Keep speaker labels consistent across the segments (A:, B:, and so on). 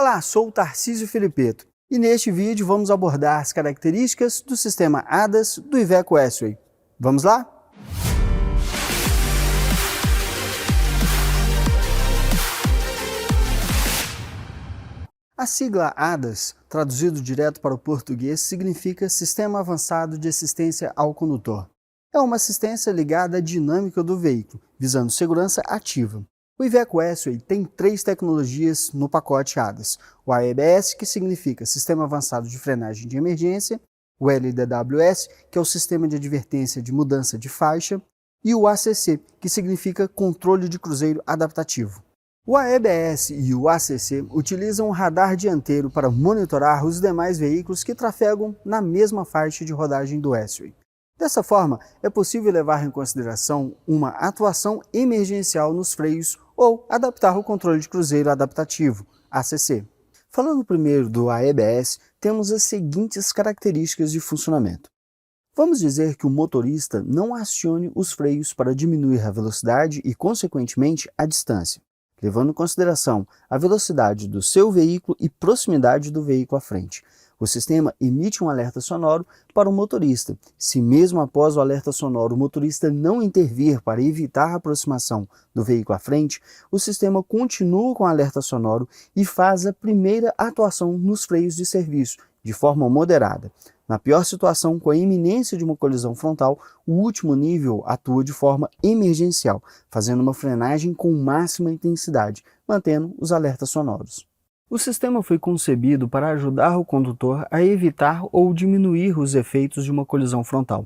A: Olá, sou o Tarcísio Filipeto e neste vídeo vamos abordar as características do sistema ADAS do Iveco S-Way. Vamos lá? A sigla ADAS, traduzido direto para o português, significa Sistema Avançado de Assistência ao Condutor. É uma assistência ligada à dinâmica do veículo, visando segurança ativa. O Iveco S-Way tem 3 tecnologias no pacote ADAS. O AEBS, que significa Sistema Avançado de Frenagem de Emergência, o LDWS, que é o Sistema de Advertência de Mudança de Faixa, e o ACC, que significa Controle de Cruzeiro Adaptativo. O AEBS e o ACC utilizam um radar dianteiro para monitorar os demais veículos que trafegam na mesma faixa de rodagem do S-Way. Dessa forma, é possível levar em consideração uma atuação emergencial nos freios ou adaptar o controle de cruzeiro adaptativo, ACC. Falando primeiro do AEBS, temos as seguintes características de funcionamento. Vamos dizer que o motorista não acione os freios para diminuir a velocidade e, consequentemente, a distância, levando em consideração a velocidade do seu veículo e proximidade do veículo à frente. O sistema emite um alerta sonoro para o motorista. Se mesmo após o alerta sonoro o motorista não intervir para evitar a aproximação do veículo à frente, o sistema continua com o alerta sonoro e faz a primeira atuação nos freios de serviço, de forma moderada. Na pior situação, com a iminência de uma colisão frontal, o último nível atua de forma emergencial, fazendo uma frenagem com máxima intensidade, mantendo os alertas sonoros. O sistema foi concebido para ajudar o condutor a evitar ou diminuir os efeitos de uma colisão frontal.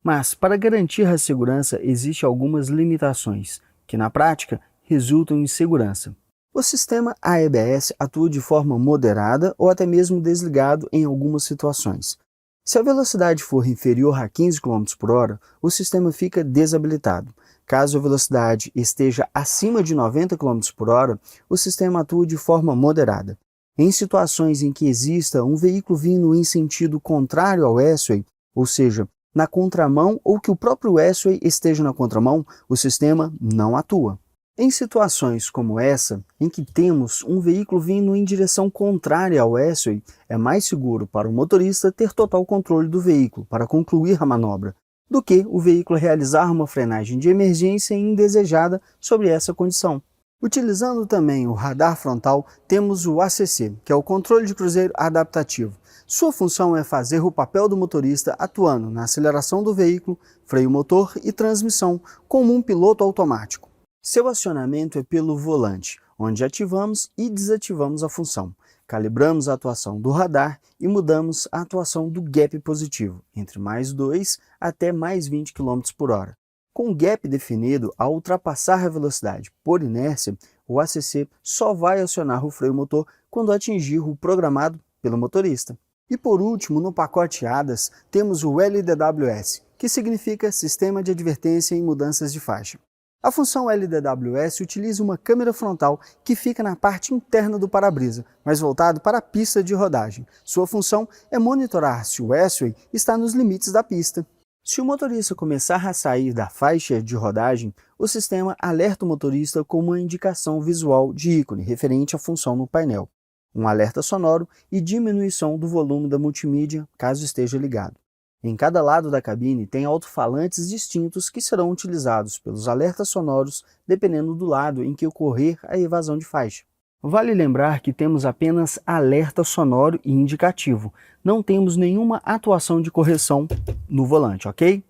A: Mas, para garantir a segurança, existem algumas limitações, que na prática resultam em segurança. O sistema AEBS atua de forma moderada ou até mesmo desligado em algumas situações. Se a velocidade for inferior a 15 km por hora, o sistema fica desabilitado. Caso a velocidade esteja acima de 90 km por hora, o sistema atua de forma moderada. Em situações em que exista um veículo vindo em sentido contrário ao S-Way, ou seja, na contramão ou que o próprio S-Way esteja na contramão, o sistema não atua. Em situações como essa, em que temos um veículo vindo em direção contrária ao S-Way, é mais seguro para o motorista ter total controle do veículo para concluir a manobra, do que o veículo realizar uma frenagem de emergência indesejada sobre essa condição. Utilizando também o radar frontal, temos o ACC, que é o Controle de Cruzeiro Adaptativo. Sua função é fazer o papel do motorista atuando na aceleração do veículo, freio motor e transmissão, como um piloto automático. Seu acionamento é pelo volante, onde ativamos e desativamos a função. Calibramos a atuação do radar e mudamos a atuação do gap positivo, entre mais 2 até mais 20 km por hora. Com o gap definido, ao ultrapassar a velocidade por inércia, o ACC só vai acionar o freio motor quando atingir o programado pelo motorista. E por último, no pacote ADAS, temos o LDWS, que significa Sistema de Advertência em Mudanças de Faixa. A função LDWS utiliza uma câmera frontal que fica na parte interna do para-brisa, mas voltado para a pista de rodagem. Sua função é monitorar se o S-Way está nos limites da pista. Se o motorista começar a sair da faixa de rodagem, o sistema alerta o motorista com uma indicação visual de ícone referente à função no painel, um alerta sonoro e diminuição do volume da multimídia caso esteja ligado. Em cada lado da cabine tem alto-falantes distintos que serão utilizados pelos alertas sonoros dependendo do lado em que ocorrer a evasão de faixa. Vale lembrar que temos apenas alerta sonoro e indicativo, não temos nenhuma atuação de correção no volante, ok?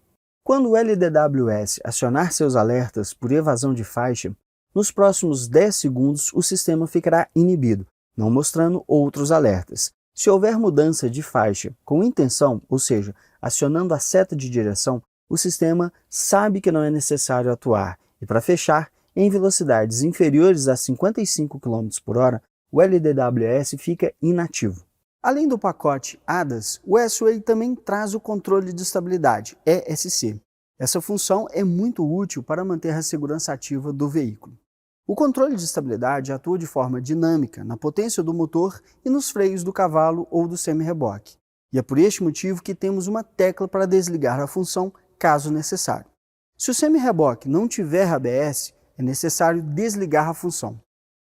A: Quando o LDWS acionar seus alertas por evasão de faixa, nos próximos 10 segundos o sistema ficará inibido, não mostrando outros alertas. Se houver mudança de faixa com intenção, ou seja, acionando a seta de direção, o sistema sabe que não é necessário atuar. E para fechar, em velocidades inferiores a 55 km por hora, o LDWS fica inativo. Além do pacote ADAS, o S-Way também traz o controle de estabilidade, ESC. Essa função é muito útil para manter a segurança ativa do veículo. O controle de estabilidade atua de forma dinâmica na potência do motor e nos freios do cavalo ou do semi-reboque. E é por este motivo que temos uma tecla para desligar a função caso necessário. Se o semi-reboque não tiver ABS, é necessário desligar a função.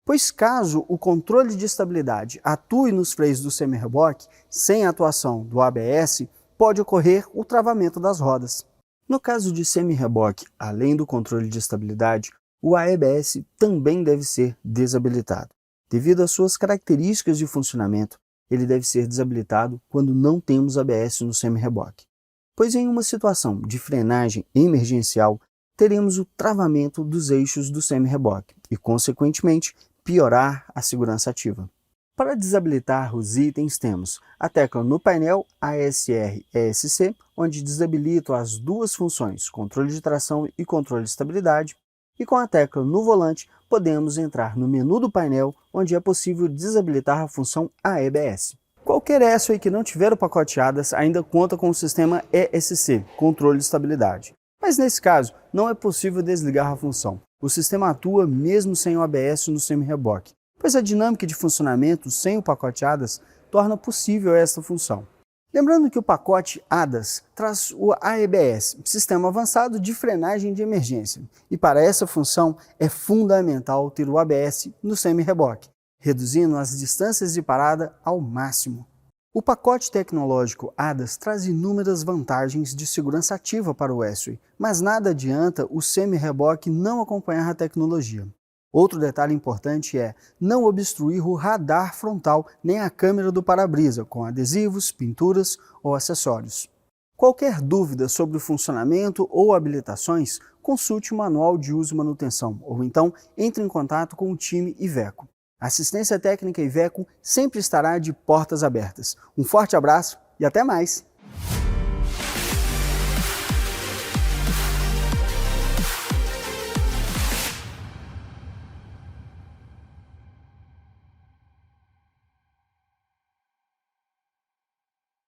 A: pois caso o controle de estabilidade atue nos freios do semi-reboque, sem a atuação do ABS, pode ocorrer o travamento das rodas. No caso de semi-reboque, além do controle de estabilidade, o ABS também deve ser desabilitado. Devido às suas características de funcionamento, ele deve ser desabilitado quando não temos ABS no semi-reboque, pois em uma situação de frenagem emergencial, teremos o travamento dos eixos do semi-reboque e, consequentemente, piorar a segurança ativa. Para desabilitar os itens, temos a tecla no painel ASR/ESC, onde desabilito as duas funções, controle de tração e controle de estabilidade, e com a tecla no volante, podemos entrar no menu do painel, onde é possível desabilitar a função AEBS. Qualquer ESWI que não tiver o pacote ADAS ainda conta com o sistema ESC, controle de estabilidade. Mas nesse caso, não é possível desligar a função. O sistema atua mesmo sem o ABS no semi-reboque, pois a dinâmica de funcionamento sem o pacote ADAS torna possível esta função. Lembrando que o pacote ADAS traz o AEBS, Sistema Avançado de Frenagem de Emergência, e para essa função é fundamental ter o ABS no semi-reboque, reduzindo as distâncias de parada ao máximo. O pacote tecnológico ADAS traz inúmeras vantagens de segurança ativa para o ESWI, mas nada adianta o semi-reboque não acompanhar a tecnologia. Outro detalhe importante é não obstruir o radar frontal nem a câmera do para-brisa com adesivos, pinturas ou acessórios. Qualquer dúvida sobre o funcionamento ou habilitações, consulte o Manual de Uso e Manutenção ou então entre em contato com o time Iveco. A assistência técnica Iveco sempre estará de portas abertas. Um forte abraço e até mais!